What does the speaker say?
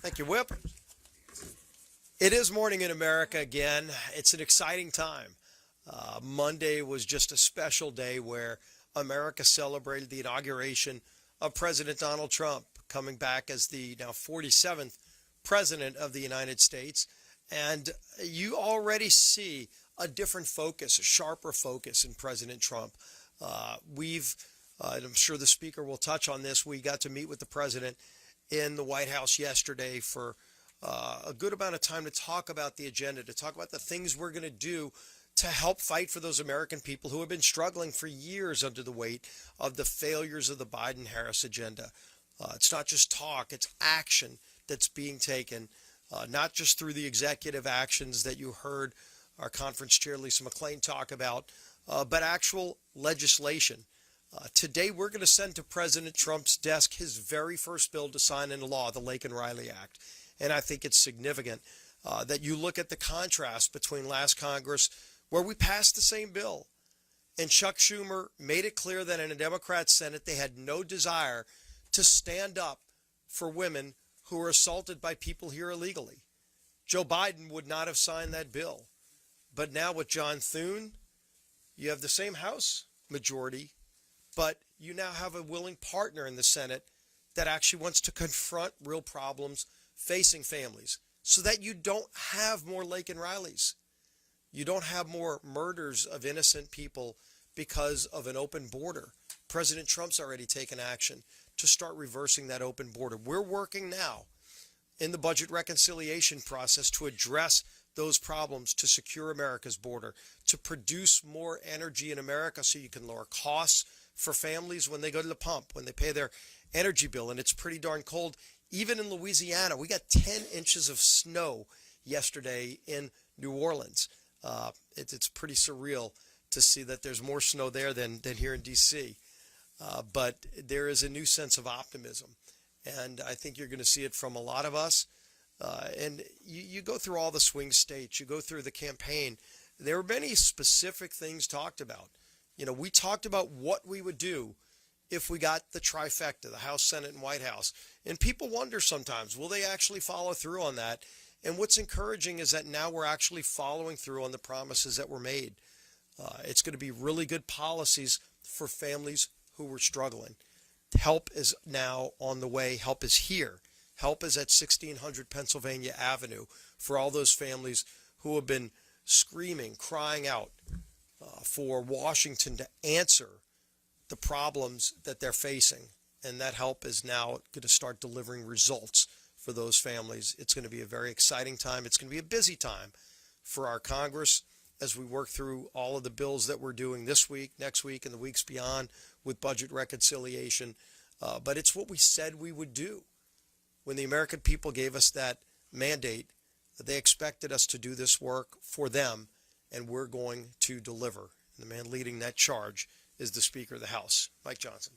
Thank you, Whip. It is morning in America again. It's an exciting time. Monday was just a special day where America celebrated the inauguration of President Donald Trump, coming back as the now 47th President of the United States. And you already see a different focus, a sharper focus in President Trump. And I'm sure the speaker will touch on this, we got to meet with the president in the White House yesterday for a good amount of time to talk about the agenda, to talk about the things we're going to do to help fight for those American people who have been struggling for years under the weight of the failures of the Biden-Harris agenda. It's not just talk, it's action that's being taken, not just through the executive actions that you heard our conference chair, Lisa McClain, talk about, but actual legislation. Today, we're going to send to President Trump's desk his very first bill to sign into law, the Laken Act. And I think it's significant that you look at the contrast between last Congress, where we passed the same bill, and Chuck Schumer made it clear that in a Democrat Senate, they had no desire to stand up for women who were assaulted by people here illegally. Joe Biden would not have signed that bill. But now with John Thune, you have the same House majority, but you now have a willing partner in the Senate that actually wants to confront real problems facing families so that you don't have more Laken Rileys. You don't have more murders of innocent people because of an open border. President Trump's already taken action to start reversing that open border. We're working now in the budget reconciliation process to address those problems, to secure America's border, to produce more energy in America so you can lower costs for families when they go to the pump, when they pay their energy bill. And it's pretty darn cold. Even in Louisiana, we got 10 inches of snow yesterday in New Orleans. It's pretty surreal to see that there's more snow there than here in D.C. But there is a new sense of optimism. And I think you're going to see it from a lot of us. And you go through all the swing states, you go through the campaign. There were many specific things talked about. You know, we talked about what we would do if we got the trifecta, the House, Senate, and White House. And people wonder sometimes, will they actually follow through on that? And what's encouraging is that now we're actually following through on the promises that were made. It's going to be really good policies for families who were struggling. Help is now on the way. Help is here. Help is at 1600 Pennsylvania Avenue for all those families who have been screaming, crying out for Washington to answer the problems that they're facing. And that help is now going to start delivering results for those families. It's going to be a very exciting time. It's going to be a busy time for our Congress as we work through all of the bills that we're doing this week, next week, and the weeks beyond with budget reconciliation. But it's what we said we would do. When the American people gave us that mandate, they expected us to do this work for them, and we're going to deliver. And the man leading that charge is the Speaker of the House, Mike Johnson.